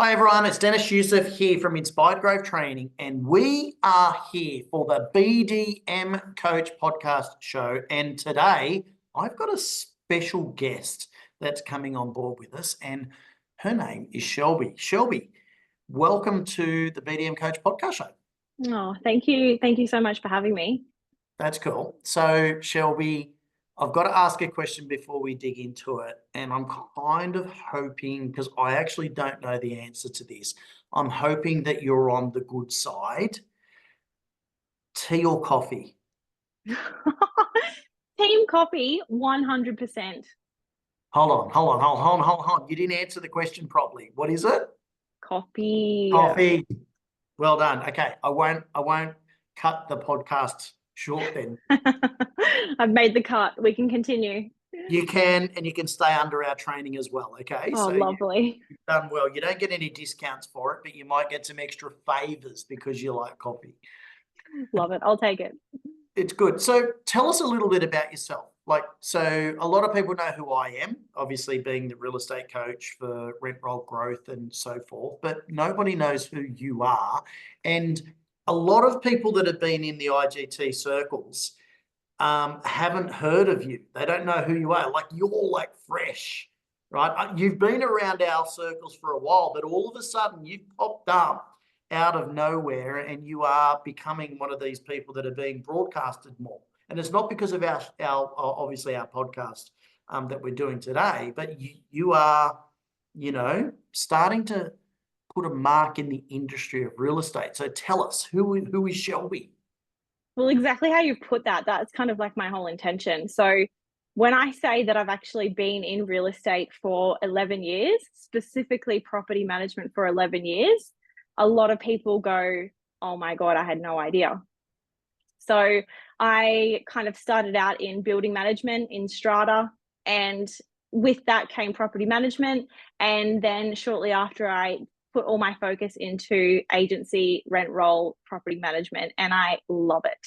Hi everyone, it's Dennis Youssef here from Inspired Growth Training, and we are here for the BDM Coach podcast show. And today I've got a special guest that's coming on board with us, and her name is Shelby. Shelby, welcome to the BDM Coach podcast show. Oh, thank you. Thank you so much for having me. That's cool. So, Shelby, I've got to ask a question before we dig into it. And I'm kind of hoping, because I actually don't know the answer to this, I'm hoping that you're on the good side. Tea or coffee? Team coffee, 100%. Hold on. You didn't answer the question properly. What is it? Coffee. Coffee. Well done. Okay. I won't cut the podcast short then. I've made the cut. We can continue. You can, and you can stay under our training as well. Okay. Oh, So lovely. you've done well. You don't get any discounts for it, but you might get some extra favors because you like coffee. Love it. I'll take it. It's good. So tell us a little bit about yourself. So a lot of people know who I am, obviously being the real estate coach for rent roll growth and so forth, but nobody knows who you are. And a lot of people that have been in the IGT circles haven't heard of you. They don't know who you are. Like, you're like fresh, right? You've been around our circles for a while, but all of a sudden you've popped up out of nowhere and you are becoming one of these people that are being broadcasted more. And it's not because of our obviously our podcast that we're doing today, but you are, starting to put a mark in the industry of real estate. So tell us, who is Shelby? Well, exactly how you put that, that's kind of like my whole intention. So when I say that I've actually been in real estate for 11 years, specifically property management for 11 years, a lot of people go, oh my God, I had no idea. So I kind of started out in building management in strata, and with that came property management. And then shortly after, I put all my focus into agency, rent roll, property management, and I love it.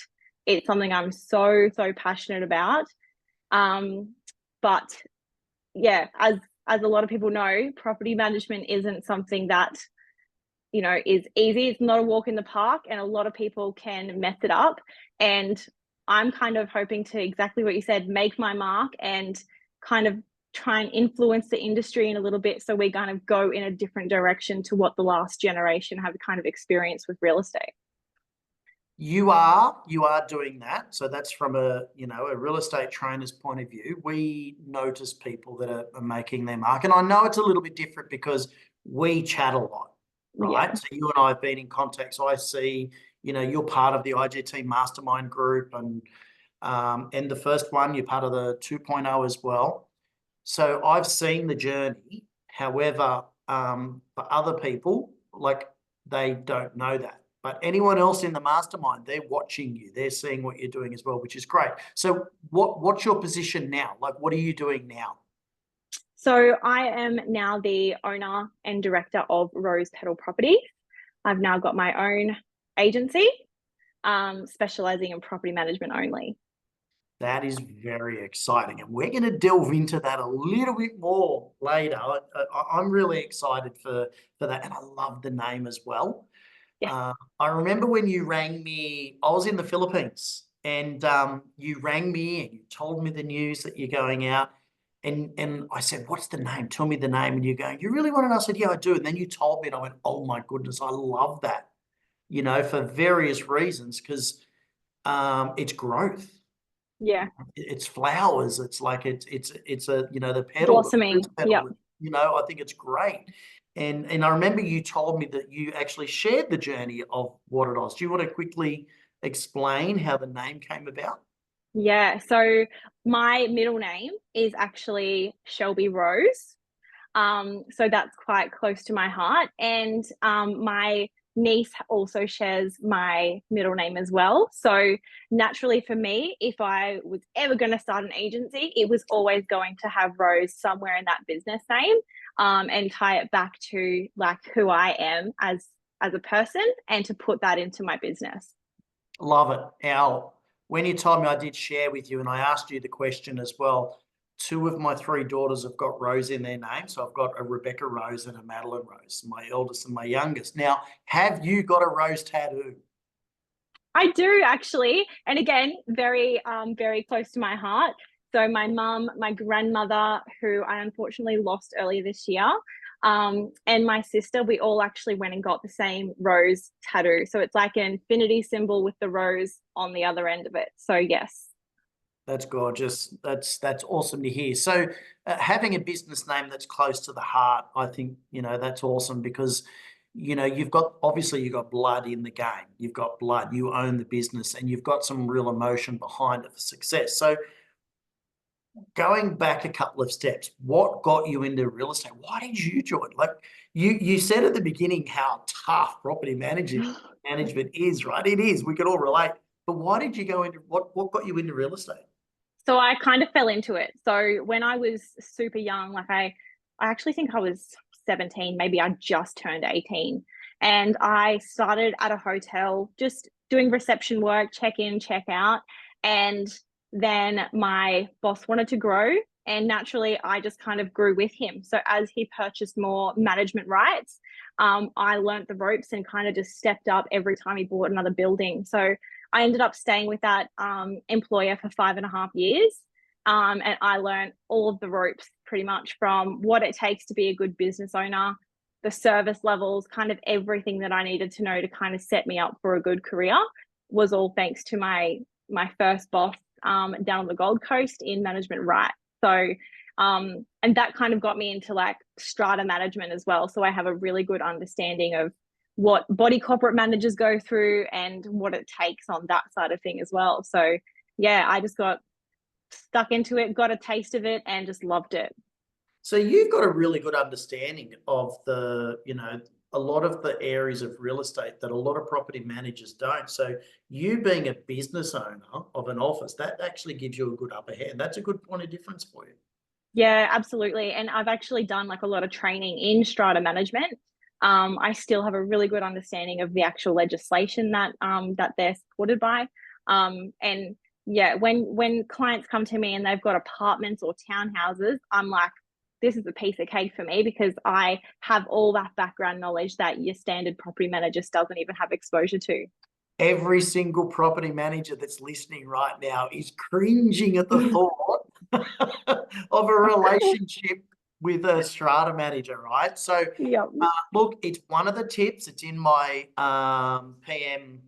It's something I'm so passionate about. But yeah, as a lot of people know, property management isn't something that is easy. It's not a walk in the park, and a lot of people can mess it up. And I'm kind of hoping to, exactly what you said, make my mark and kind of try and influence the industry in a little bit, so we kind of go in a different direction to what the last generation have kind of experienced with real estate. You are doing that. So that's from a real estate trainer's point of view. We notice people that are making their mark. And I know it's a little bit different because we chat a lot, right? Yeah. So you and I have been in contact. So I see, you're part of the IGT mastermind group, and the first one, you're part of the 2.0 as well. So I've seen the journey. However, for other people, like, they don't know that. But anyone else in the mastermind, they're watching you. They're seeing what you're doing as well, which is great. So what's your position now? Like, what are you doing now? So I am now the owner and director of Rose Petal Properties. I've now got my own agency, specializing in property management only. That is very exciting. And we're going to delve into that a little bit more later. I'm really excited for that. And I love the name as well. Yes. I remember when you rang me, I was in the Philippines, and you rang me and you told me the news that you're going out. And I said, what's the name? Tell me the name. And you're going, you really want to know? I said, yeah, I do. And then you told me, and I went, oh my goodness, I love that, for various reasons, because it's growth. Yeah. It's flowers. It's like it's a the petal, the Blossoming. fruit Yep. petal. I think it's great. And I remember you told me that you actually shared the journey of what it was. Do you want to quickly explain how the name came about? Yeah. So my middle name is actually Shelby Rose. So that's quite close to my heart. And my niece also shares my middle name as well. So naturally for me, if I was ever going to start an agency, it was always going to have Rose somewhere in that business name, and tie it back to like who I am as a person, and to put that into my business. Love it. Now, when you told me, I did share with you, and I asked you the question as well. two of my three daughters have got Rose in their name. So I've got a Rebecca Rose and a Madeline Rose, my eldest and my youngest. Now, have you got a Rose tattoo? I do actually, and again, very close to my heart. So my mum, my grandmother, who I unfortunately lost earlier this year, and my sister, we all actually went and got the same rose tattoo. So it's like an infinity symbol with the rose on the other end of it. So yes. That's gorgeous. That's awesome to hear. So having a business name that's close to the heart, I think, that's awesome because, you've got, obviously you've got blood in the game. You've got blood, you own the business and you've got some real emotion behind it for success. So going back a couple of steps, what got you into real estate? Why did you join? Like you said at the beginning how tough property management is, right? It is. We can all relate. But why did you go into what got you into real estate? So I kind of fell into it. So when I was super young, like I actually think I was 17, maybe I just turned 18. And I started at a hotel, just doing reception work, check in, check out. And then my boss wanted to grow. And naturally, I just kind of grew with him. So as he purchased more management rights, I learnt the ropes and kind of just stepped up every time he bought another building. So I ended up staying with that employer for 5.5 years. And I learned all of the ropes pretty much from what it takes to be a good business owner, the service levels, kind of everything that I needed to know to kind of set me up for a good career was all thanks to my first boss down on the Gold Coast in management right. So and that kind of got me into like strata management as well. So I have a really good understanding of what body corporate managers go through and what it takes on that side of thing as well. So yeah, I just got stuck into it, got a taste of it, and just loved it. So you've got a really good understanding of a lot of the areas of real estate that a lot of property managers don't. So you being a business owner of an office, that actually gives you a good upper hand. That's a good point of difference for you. Yeah, absolutely. And I've actually done like a lot of training in strata management. I still have a really good understanding of the actual legislation that they're supported by. And yeah, when clients come to me and they've got apartments or townhouses, I'm like, this is a piece of cake for me because I have all that background knowledge that your standard property manager doesn't even have exposure to. Every single property manager that's listening right now is cringing at the thought of a relationship with a strata manager, right? So, Yeah. look, it's one of the tips. It's in my PM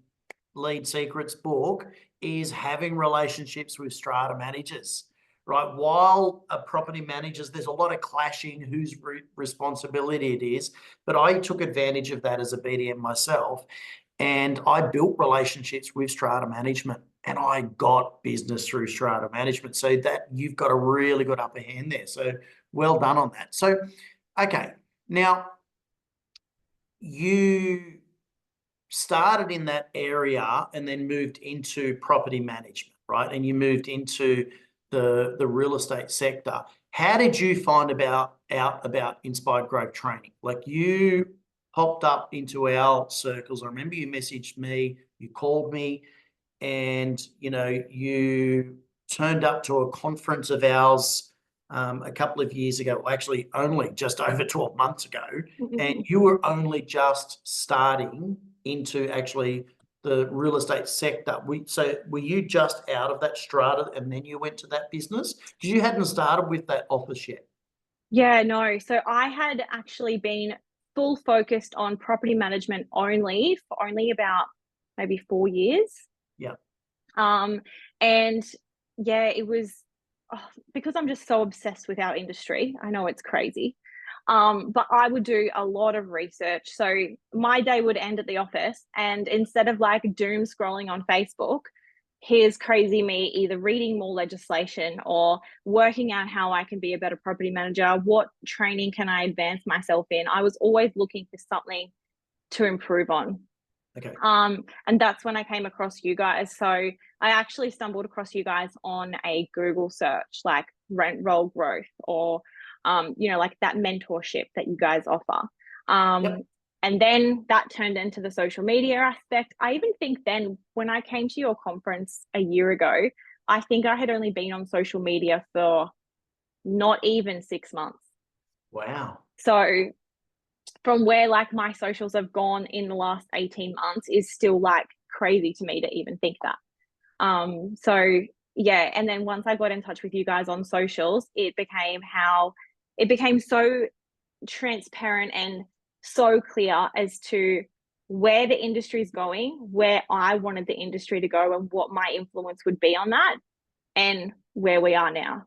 Lead Secrets book is having relationships with strata managers, right? While a property managers, there's a lot of clashing whose responsibility it is, but I took advantage of that as a BDM myself. And I built relationships with strata management and I got business through strata management. So that you've got a really good upper hand there. So well done on that. So, okay. Now you started in that area and then moved into property management, right? And you moved into the real estate sector. How did you find out about Inspired Growth Training? Like you popped up into our circles. I remember you messaged me, you called me, and you turned up to a conference of ours a couple of years ago, well, actually only just over 12 months ago, and you were only just starting into actually the real estate sector. So were you just out of that strata and then you went to that business? Because you hadn't started with that office yet. Yeah, no. So I had actually been full focused on property management only for only about maybe 4 years. Yeah. And yeah, it was because I'm just so obsessed with our industry. I know it's crazy. But I would do a lot of research. So my day would end at the office, and instead of like doom scrolling on Facebook, here's crazy me either reading more legislation or working out how I can be a better property manager. What training can I advance myself in? I was always looking for something to improve on. Okay. And that's when I came across you guys. So I actually stumbled across you guys on a Google search, like rent roll growth or, like that mentorship that you guys offer. Yep. And then that turned into the social media aspect. I even think then when I came to your conference a year ago, I think I had only been on social media for not even 6 months. Wow. So from where like my socials have gone in the last 18 months is still like crazy to me to even think that. So yeah, and then once I got in touch with you guys on socials, it became so transparent and so clear as to where the industry is going, where I wanted the industry to go, and what my influence would be on that, and where we are now.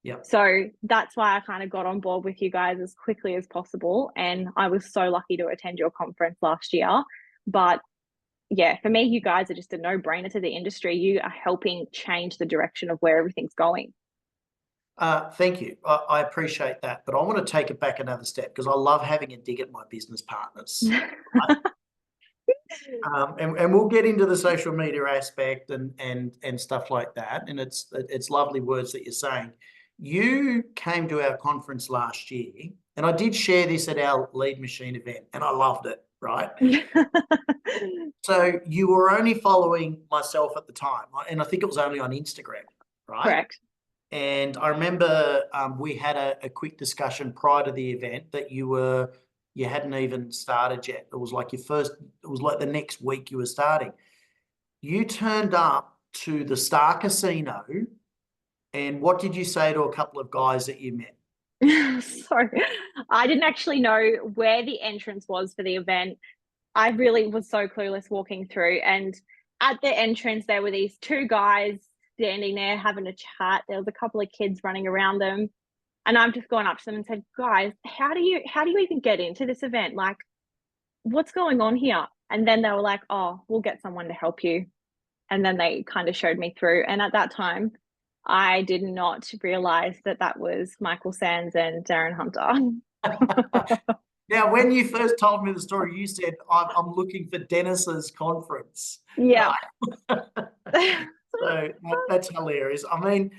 Yeah. So that's why I kind of got on board with you guys as quickly as possible. And I was so lucky to attend your conference last year. But yeah, for me, you guys are just a no-brainer to the industry. You are helping change the direction of where everything's going. Thank you. I appreciate that, but I want to take it back another step because I love having a dig at my business partners. Right? And we'll get into the social media aspect and stuff like that. And it's lovely words that you're saying. You came to our conference last year, and I did share this at our Lead Machine event, and I loved it, right? So you were only following myself at the time, and I think it was only on Instagram, right? Correct. And I remember we had a quick discussion prior to the event that you hadn't even started yet. It was like it was like the next week you were starting. You turned up to the Star Casino, and what did you say to a couple of guys that you met? So I didn't actually know where the entrance was for the event. I really was so clueless walking through, and at the entrance there were these two guys standing there having a chat. There was a couple of kids running around them, and I've just gone up to them and said, guys, how do you even get into this event? Like, what's going on here? And then they were like, oh, we'll get someone to help you. And then they kind of showed me through. And at that time, I did not realize that that was Michael Sands and Darren Hunter. Now, when you first told me the story, you said, I'm looking for Dennis's conference. Yeah. So that's hilarious. I mean,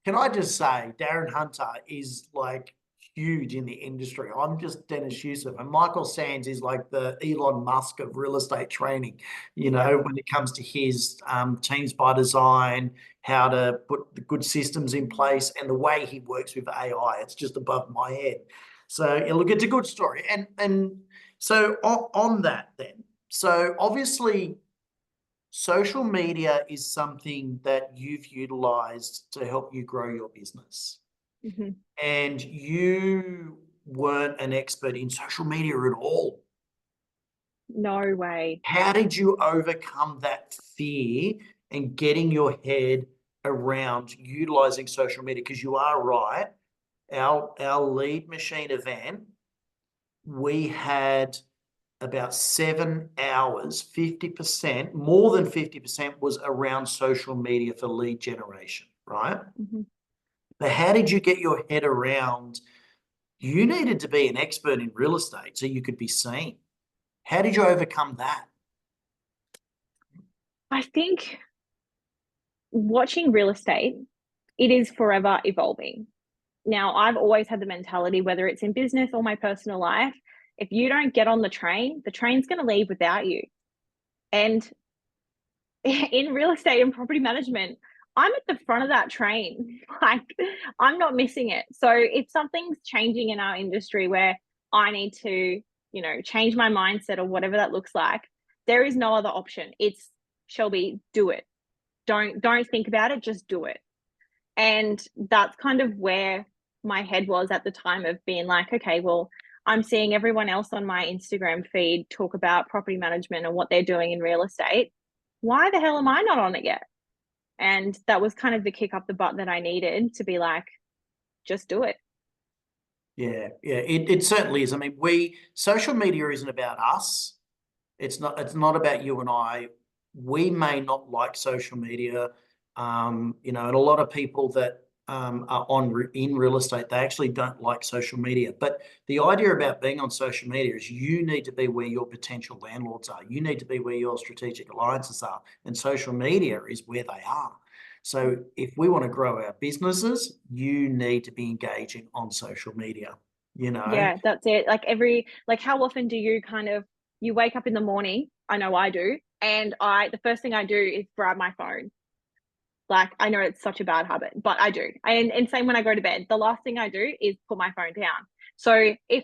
can I just say, Darren Hunter is like huge in the industry. I'm just Dennis Yusuf, and Michael Sands is like the Elon Musk of real estate training, when it comes to his teams by design, how to put the good systems in place, and the way he works with AI. It's just above my head. So yeah, look, it's a good story. And so on that then, so obviously social media is something that you've utilized to help you grow your business. Mm-hmm. And you weren't an expert in social media at all. No way. How did you overcome that fear and getting your head around utilizing social media? Because you are right. Our Lead Machine event, we had about 7 hours, 50%, more than 50% was around social media for lead generation, right? Mm-hmm. But how did you get your head around? You needed to be an expert in real estate so you could be seen. How did you overcome that? I think watching real estate, it is forever evolving. Now, I've always had the mentality, whether it's in business or my personal life, if you don't get on the train's going to leave without you. And in real estate and property management, I'm at the front of that train. Like, I'm not missing it. So if something's changing in our industry where I need to, change my mindset or whatever that looks like, there is no other option. It's Shelby, do it. Don't think about it, just do it. And that's kind of where my head was at the time of being like, okay, well, I'm seeing everyone else on my Instagram feed talk about property management and what they're doing in real estate. Why the hell am I not on it yet? And that was kind of the kick up the butt that I needed to be like, just do it. Yeah, it certainly is. I mean, social media isn't about us. It's not about you and I. We may not like social media, and a lot of people that are in real estate, they actually don't like social media. But the idea about being on social media is you need to be where your potential landlords are. You need to be where your strategic alliances are, and social media is where they are. So if we want to grow our businesses, you need to be engaging on social media. Yeah, that's it. Like how often do you wake up in the morning? I know I do. And the first thing I do is grab my phone. Like, I know it's such a bad habit, but I do. And same when I go to bed, the last thing I do is put my phone down. So if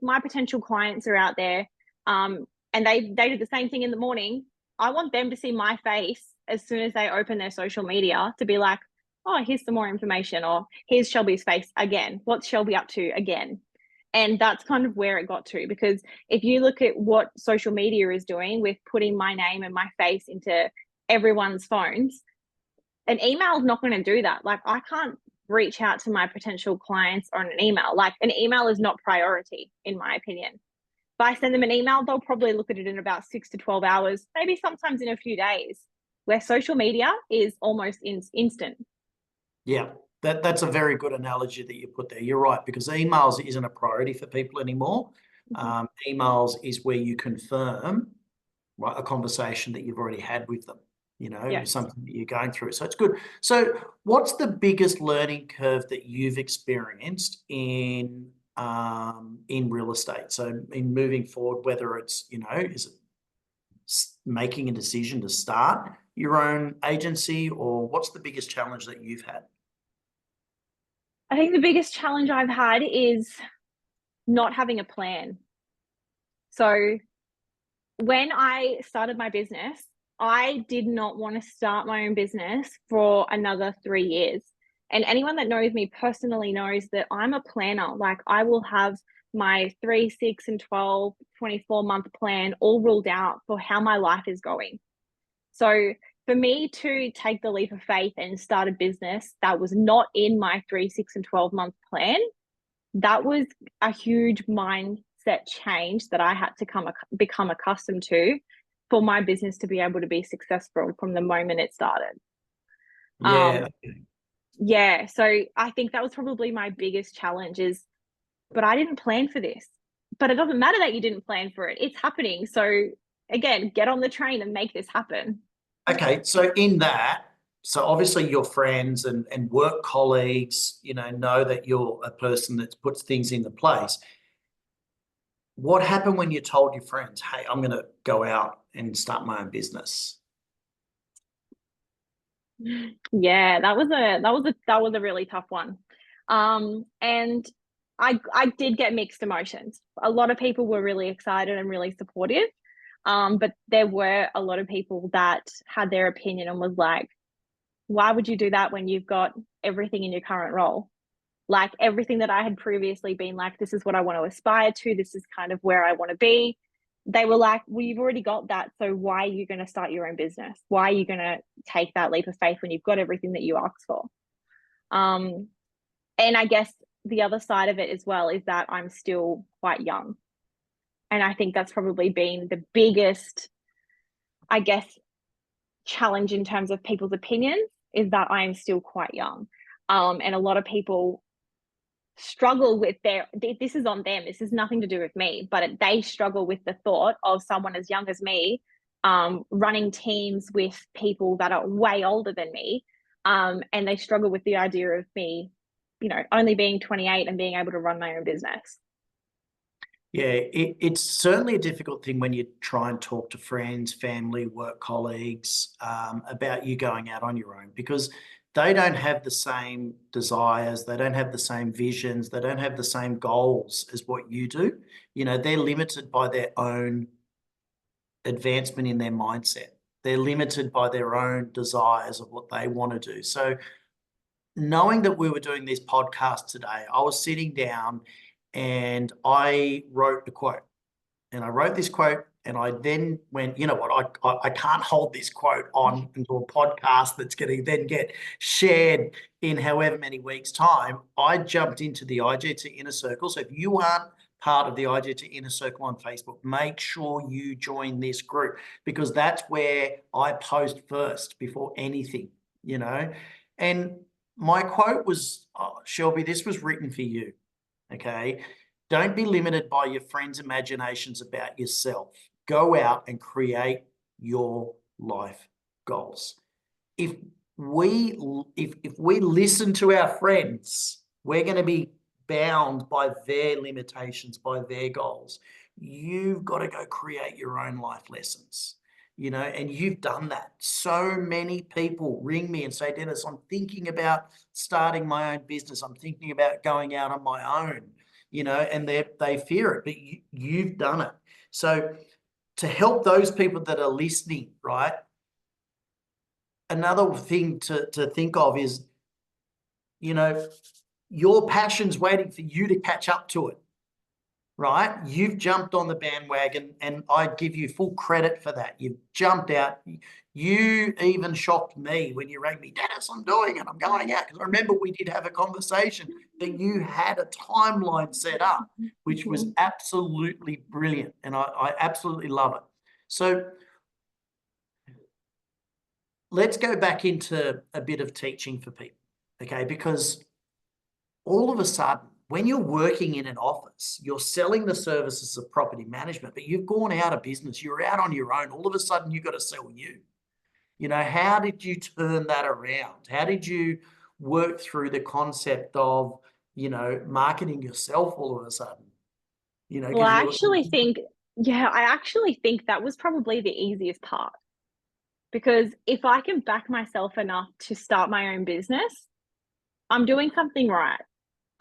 my potential clients are out there, and they do the same thing in the morning, I want them to see my face as soon as they open their social media, to be like, oh, here's some more information, or here's Shelby's face again. What's Shelby up to again? And that's kind of where it got to, because if you look at what social media is doing with putting my name and my face into everyone's phones, an email is not going to do that. Like, I can't reach out to my potential clients on an email. Like, an email is not priority, in my opinion. If I send them an email, they'll probably look at it in about 6 to 12 hours, maybe sometimes in a few days, where social media is almost instant. Yeah, that's a very good analogy that you put there. You're right, because emails isn't a priority for people anymore. Emails is where you confirm, right, a conversation that you've already had with them, Yes. something that you're going through. So it's good. So what's the biggest learning curve that you've experienced in real estate? So in moving forward, whether it's, is it making a decision to start your own agency, or what's the biggest challenge that you've had? I think the biggest challenge I've had is not having a plan. So when I started my business, I did not want to start my own business for another 3 years. And anyone that knows me personally knows that I'm a planner. Like, I will have my 3, 6, and 12, 24-month plan all ruled out for how my life is going. So for me to take the leap of faith and start a business that was not in my 3, 6, and 12-month plan, that was a huge mindset change that I had to become accustomed to for my business to be able to be successful from the moment it started. Yeah. Yeah, so I think that was probably my biggest challenge is, but I didn't plan for this. But it doesn't matter that you didn't plan for it. It's happening. So again, get on the train and make this happen. Okay, so in that, so obviously your friends and work colleagues, know that you're a person that puts things into place. What happened when you told your friends, hey, I'm going to go out and start my own business? Yeah, that was a really tough one. And I did get mixed emotions. A lot of people were really excited and really supportive. But there were a lot of people that had their opinion and was like, why would you do that when you've got everything in your current role? Like, everything that I had previously been like, this is what I want to aspire to, this is kind of where I want to be. They were like, well, you've already got that. So why are you going to start your own business? Why are you going to take that leap of faith when you've got everything that you asked for? And I guess the other side of it as well is that I'm still quite young. And I think that's probably been the biggest, I guess, challenge in terms of people's opinions, is that I am still quite young. And a lot of people struggle with this is on them, this is nothing to do with me, but they struggle with the thought of someone as young as me running teams with people that are way older than me, and they struggle with the idea of me, only being 28 and being able to run my own business. Yeah, it's certainly a difficult thing when you try and talk to friends, family, work colleagues about you going out on your own, because they don't have the same desires, they don't have the same visions, they don't have the same goals as what you do. They're limited by their own advancement in their mindset. They're limited by their own desires of what they want to do. So knowing that we were doing this podcast today, I was sitting down and I wrote a quote. And I wrote this quote, and I then went, you know what, I can't hold this quote on into a podcast that's going to then get shared in however many weeks' time. I jumped into the IGT Inner Circle. So if you aren't part of the IGT Inner Circle on Facebook, make sure you join this group, because that's where I post first before anything, And my quote was, Shelby, this was written for you. Okay. Don't be limited by your friends' imaginations about yourself. Go out and create your life goals. If we listen to our friends, we're going to be bound by their limitations, by their goals. You've got to go create your own life lessons. and you've done that. So many people ring me and say, Dennis, I'm thinking about starting my own business. I'm thinking about going out on my own, and they fear it, but you've done it. So to help those people that are listening, right? Another thing to think of is, your passion's waiting for you to catch up to it, right? You've jumped on the bandwagon, and I give you full credit for that. You've jumped out. You even shocked me when you rang me, Dennis, I'm doing it. I'm going out. Because I remember we did have a conversation that you had a timeline set up, which was absolutely brilliant. And I absolutely love it. So let's go back into a bit of teaching for people, okay? Because all of a sudden, when you're working in an office, you're selling the services of property management, but you've gone out of business, you're out on your own. All of a sudden, you've got to sell you. How did you turn that around? How did you work through the concept of, marketing yourself all of a sudden? Well, I actually think that was probably the easiest part. Because if I can back myself enough to start my own business, I'm doing something right.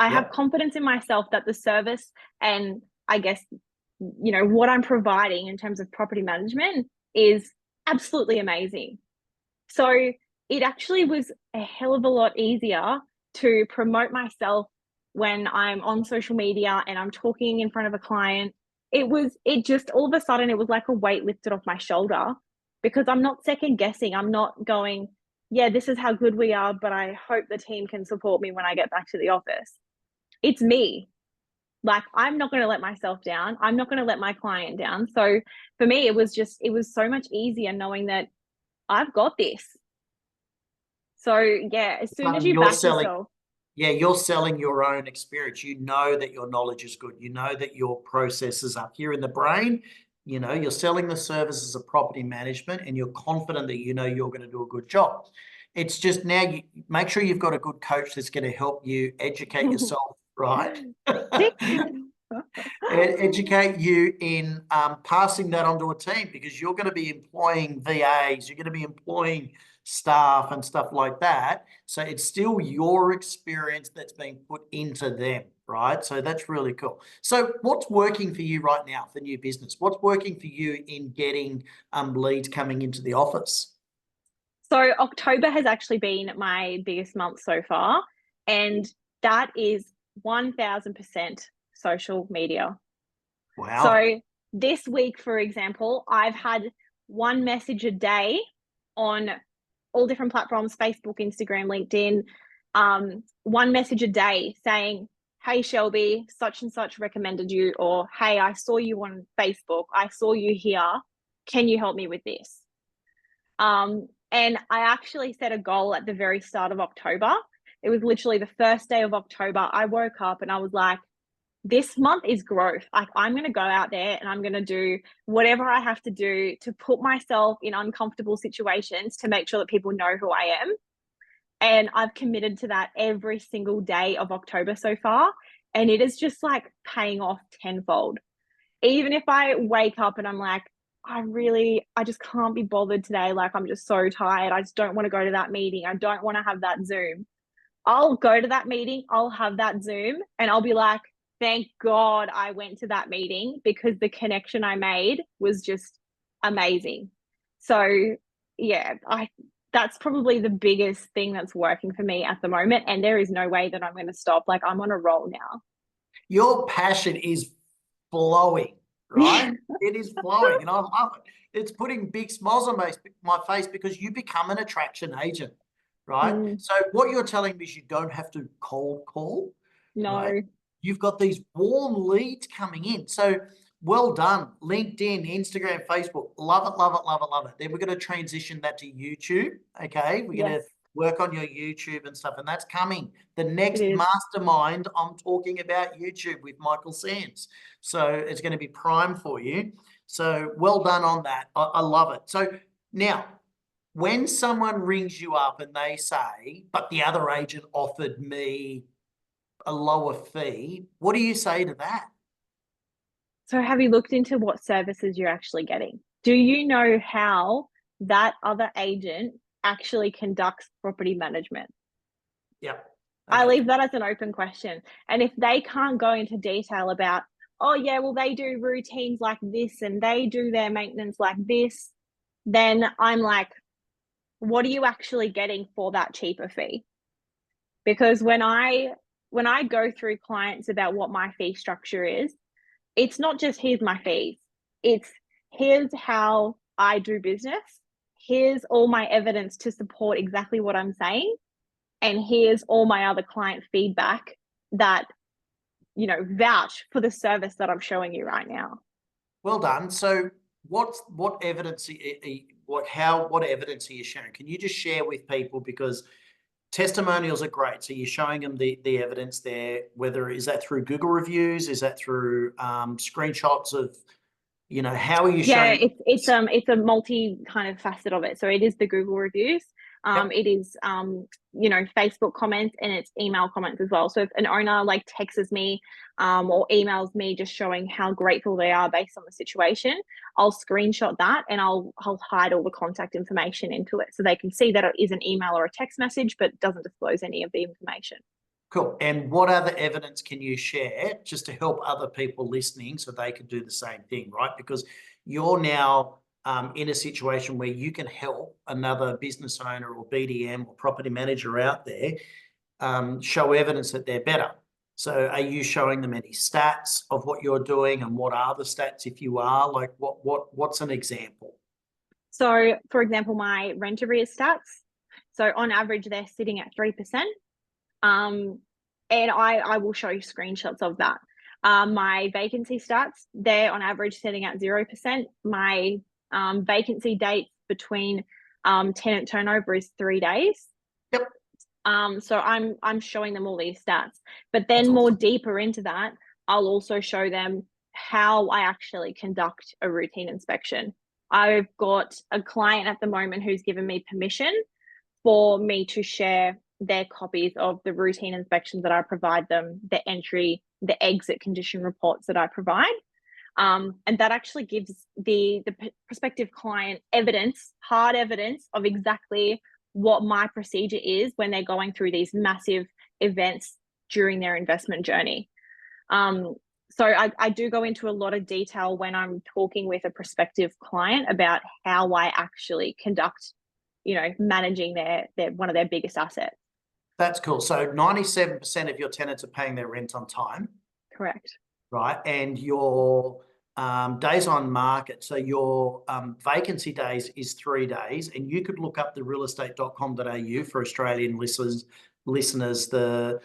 I have confidence in myself that the service and I guess, what I'm providing in terms of property management is absolutely amazing. So it actually was a hell of a lot easier to promote myself when I'm on social media and I'm talking in front of a client. It just all of a sudden, it was like a weight lifted off my shoulder because I'm not second guessing. I'm not going, yeah, this is how good we are, but I hope the team can support me when I get back to the office. It's me. Like, I'm not going to let myself down. I'm not going to let my client down. So for me, it was so much easier knowing that I've got this. So yeah, as soon as you back yourself. Yeah, you're selling your own experience. You know that your knowledge is good. You know that your processes up here in the brain. You're selling the services of property management, and you're confident that you're going to do a good job. It's just now you make sure you've got a good coach that's going to help you educate yourself, right? Educate you in passing that onto a team, because you're going to be employing VAs, you're going to be employing staff and stuff like that. So it's still your experience that's being put into them, right? So that's really cool. So what's working for you right now for new business? What's working for you in getting leads coming into the office? So October has actually been my biggest month so far, and that is 1000% social media. Wow. So this week, for example, I've had one message a day on all different platforms, Facebook, Instagram, LinkedIn, one message a day saying, hey, Shelby, such and such recommended you, or hey, I saw you on Facebook. I saw you here. Can you help me with this? And I actually set a goal at the very start of October. It was literally the first day of October. I woke up and I was like, this month is growth. Like, I'm going to go out there and I'm going to do whatever I have to do to put myself in uncomfortable situations to make sure that people know who I am. And I've committed to that every single day of October so far. And it is just like paying off tenfold. Even if I wake up and I'm like, I just can't be bothered today. Like, I'm just so tired. I just don't want to go to that meeting. I don't want to have that Zoom. I'll go to that meeting. I'll have that Zoom and I'll be like, thank God I went to that meeting, because the connection I made was just amazing. So yeah, that's probably the biggest thing that's working for me at the moment. And there is no way that I'm going to stop. Like, I'm on a roll now. Your passion is flowing, right? It is flowing, and I love it. It's putting big smiles on my face because you become an attraction agent, right? So what you're telling me is you don't have to cold call. No. Right? You've got these warm leads coming in. So well done. LinkedIn, Instagram, Facebook. Love it, love it, love it, love it. Then we're going to transition that to YouTube. Okay. We're going to work on your YouTube and stuff. And that's coming. The next mastermind, I'm talking about YouTube with Michael Sands. So it's going to be prime for you. So well done on that. I love it. So now, when someone rings you up and they say, but the other agent offered me a lower fee, what do you say to that? So have you looked into what services you're actually getting? Do you know how that other agent actually conducts property management? Yeah. I Okay. leave that as an open question. And if they can't go into detail about, oh, yeah, well, they do routines like this and they do their maintenance like this, then I'm like, what are you actually getting for that cheaper fee? Because when I go through clients about what my fee structure is, it's not just here's my fees. It's here's how I do business. Here's all my evidence to support exactly what I'm saying. And here's all my other client feedback that, vouch for the service that I'm showing you right now. Well done. So what evidence what evidence are you sharing? Can you just share with people, because testimonials are great. So you're showing them the evidence there, whether is that through Google reviews, is that through screenshots of, how are you Yeah, showing? it's a multi kind of facet of it. So it is the Google reviews, Yep. it is Facebook comments, and it's email comments as well. So if an owner like texts me or emails me just showing how grateful they are based on the situation, I'll screenshot that and I'll hide all the contact information into it so they can see that it is an email or a text message, but doesn't disclose any of the information. Cool. And what other evidence can you share just to help other people listening so they can do the same thing, right? Because you're now in a situation where you can help another business owner or BDM or property manager out there show evidence that they're better. So are you showing them any stats of what you're doing, and what are the stats if you are? Like what's an example? So for example, my rent arrears stats. So on average, they're sitting at 3%. And I will show you screenshots of that. My vacancy stats, they're on average sitting at 0%. My vacancy dates between tenant turnover is 3 days. Yep. So I'm showing them all these stats, but That's then more awesome. deeper into that, I'll also show them how I actually conduct a routine inspection. I've got a client at the moment who's given me permission for me to share their copies of the routine inspections that I provide them, the entry, the exit condition reports that I provide. And that actually gives the prospective client evidence, hard evidence of exactly what my procedure is when they're going through these massive events during their investment journey. So I do go into a lot of detail when I'm talking with a prospective client about how I actually conduct, managing their one of their biggest assets. That's cool. So 97% of your tenants are paying their rent on time, Correct. right? And your days on market, so your vacancy days is 3 days, and you could look up the realestate.com.au for Australian listeners, the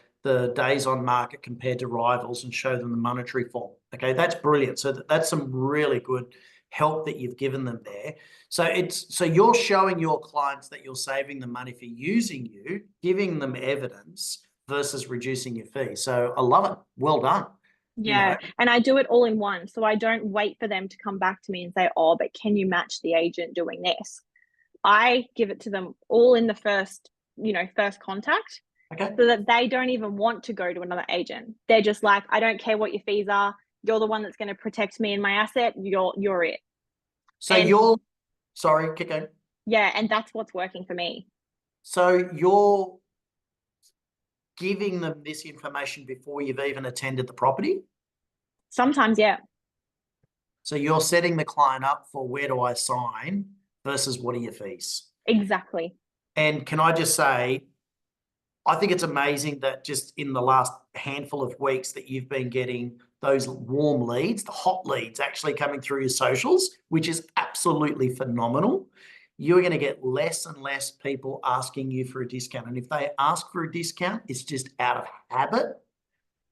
days on market compared to rivals, and show them the monetary form. Okay, that's brilliant. So that's some really good help that you've given them there. So you're showing your clients that you're saving them money for using you, giving them evidence versus reducing your fee. So I love it. Well done. Yeah. And I do it all in one. So I don't wait for them to come back to me and say, oh, but can you match the agent doing this? I give it to them all in the first contact. Okay. So that they don't even want to go to another agent. They're just like, I don't care what your fees are. You're the one that's going to protect me and my asset. You're it. So And sorry, keep going. yeah, and that's what's working for me. So you're giving them this information before you've even attended the property? Sometimes, yeah. So you're setting the client up for, where do I sign versus what are your fees? Exactly. And can I just say, I think it's amazing that just in the last handful of weeks that you've been getting those warm leads, the hot leads actually coming through your socials, which is absolutely phenomenal. You're going to get less and less people asking you for a discount. And if they ask for a discount, it's just out of habit,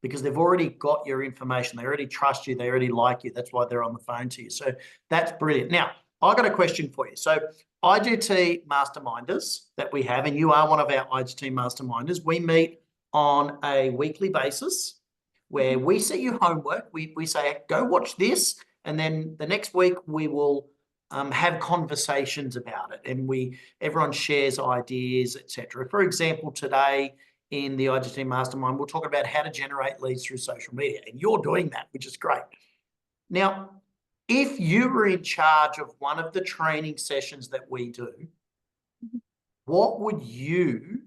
because they've already got your information. They already trust you. They already like you. That's why they're on the phone to you. So that's brilliant. Now, I've got a question for you. So IGT masterminders that we have, and you are one of our IGT masterminders, we meet on a weekly basis where we set you homework. We say, go watch this. And then the next week we will have conversations about it. And everyone shares ideas, etc. For example, today, in the IGT Mastermind, we'll talk about how to generate leads through social media. And you're doing that, which is great. Now, if you were in charge of one of the training sessions that we do, what would you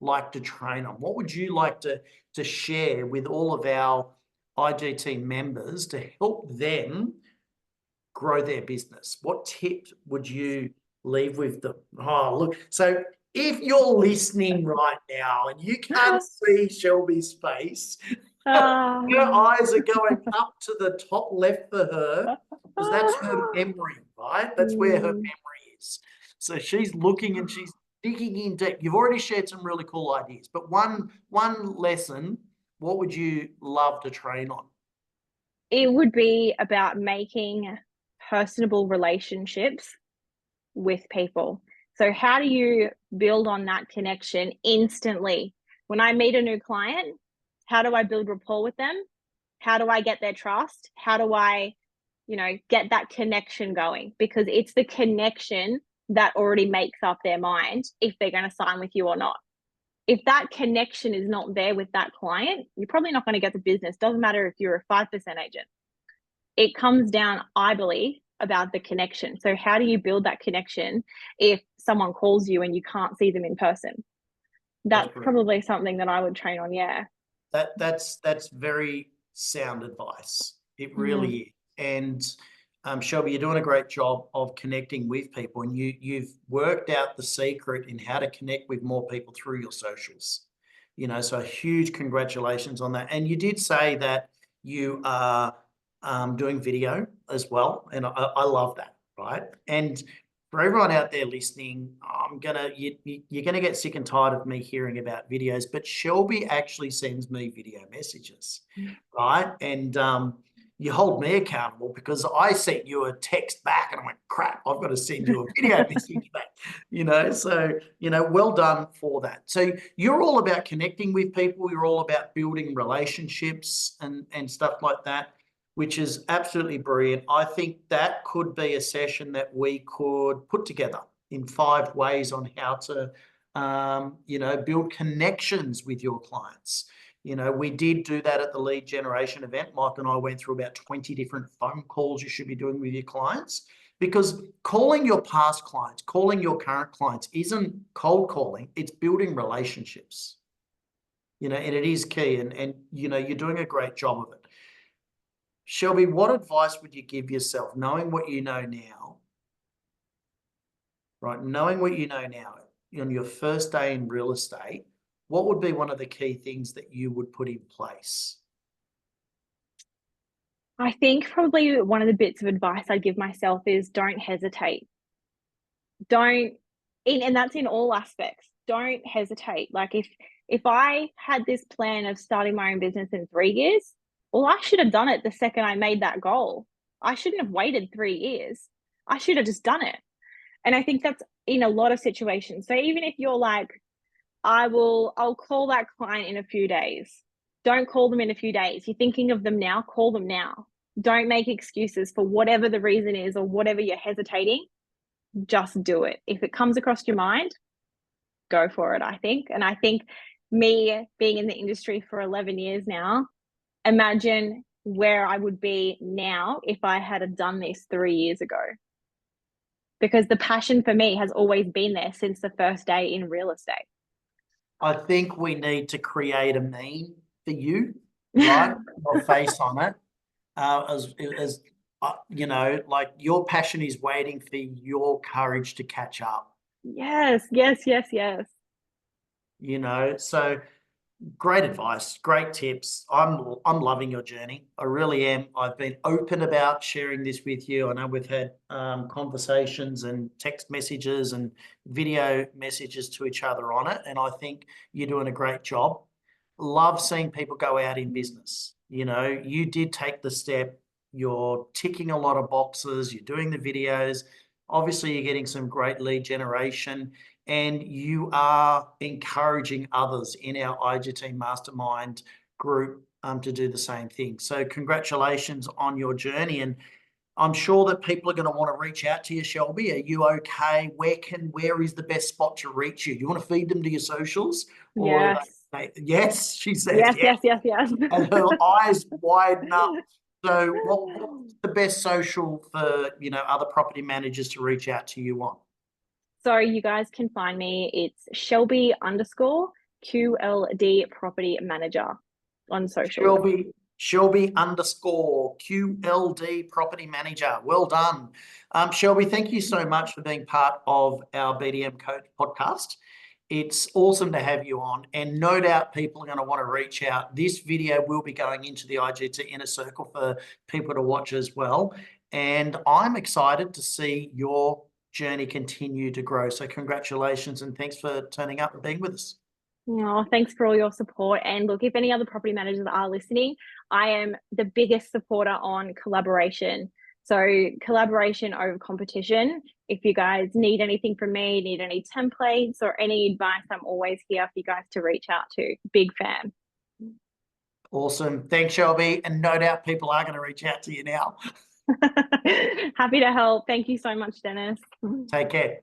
like to train on? What would you like to share with all of our IGT members to help them grow their business? What tips would you leave with them? Oh, look, so if you're listening right now and you can't see Shelby's face, her eyes are going up to the top left for her because that's her memory, right? That's where her memory is. So she's looking and she's digging in deep. You've already shared some really cool ideas, but one lesson, what would you love to train on? It would be about making personable relationships with people. So how do you build on that connection instantly? When I meet a new client, how do I build rapport with them? How do I get their trust? How do I, get that connection going? Because it's the connection that already makes up their mind if they're going to sign with you or not. If that connection is not there with that client, you're probably not going to get the business. Doesn't matter if you're a 5% agent. It comes down, I believe, about the connection. So how do you build that connection if someone calls you and you can't see them in person? That's probably something that I would train on. Yeah. That's very sound advice. It really is. And Shelby, you're doing a great job of connecting with people, and you've worked out the secret in how to connect with more people through your socials. So huge congratulations on that. And you did say that you are doing video as well, and I love that, right? And for everyone out there listening, you're gonna get sick and tired of me hearing about videos, but Shelby actually sends me video messages, right? And you hold me accountable because I sent you a text back and I'm like, crap, I've got to send you a video message back, so, well done for that. So you're all about connecting with people. You're all about building relationships and stuff like that, which is absolutely brilliant. I think that could be a session that we could put together in 5 ways on how to, build connections with your clients. We did do that at the lead generation event. Mike and I went through about 20 different phone calls you should be doing with your clients, because calling your past clients, calling your current clients isn't cold calling, it's building relationships, and it is key. And you're doing a great job of it. Shelby, what advice would you give yourself, knowing what you know now, right? Knowing what you know now on your first day in real estate, what would be one of the key things that you would put in place? I think probably one of the bits of advice I'd give myself is don't hesitate. And that's in all aspects. Don't hesitate. Like if I had this plan of starting my own business in 3 years, well, I should have done it the second I made that goal. I shouldn't have waited 3 years. I should have just done it. And I think that's in a lot of situations. So even if you're like, I'll call that client in a few days. Don't call them in a few days. You're thinking of them now, call them now. Don't make excuses for whatever the reason is or whatever you're hesitating. Just do it. If it comes across your mind, go for it, I think. And I think me being in the industry for 11 years now, imagine where I would be now if I had done this 3 years ago. Because the passion for me has always been there since the first day in real estate. I think we need to create a meme for you, right? Your face on it. Like your passion is waiting for your courage to catch up. Yes. So great advice, great tips. I'm loving your journey. I really am. I've been open about sharing this with you. I know we've had conversations and text messages and video messages to each other on it, and I think you're doing a great job. Love seeing people go out in business. You did take the step. You're ticking a lot of boxes. You're doing the videos. Obviously, you're getting some great lead generation, and you are encouraging others in our IGT Mastermind group to do the same thing. So congratulations on your journey. And I'm sure that people are going to want to reach out to you, Shelby. Are you okay? Where is the best spot to reach you? Do you want to feed them to your socials? Yes. Yes, she says yes. and her eyes widen up. So what's the best social for, other property managers to reach out to you on? So you guys can find me. It's Shelby _ QLD property manager on socials. Shelby _ QLD property manager. Well done. Shelby, thank you so much for being part of our BDM Coach podcast. It's awesome to have you on, and no doubt people are going to want to reach out. This video will be going into the IGT Inner Circle for people to watch as well. And I'm excited to see your journey continue to grow. So congratulations, and thanks for turning up and being with us. Oh, thanks for all your support. And look, if any other property managers are listening, I am the biggest supporter on collaboration. So collaboration over competition. If you guys need anything from me, need any templates or any advice, I'm always here for you guys to reach out to. Big fan. Awesome. Thanks, Shelby. And no doubt people are going to reach out to you now. Happy to help. Thank you so much, Dennis. Take care.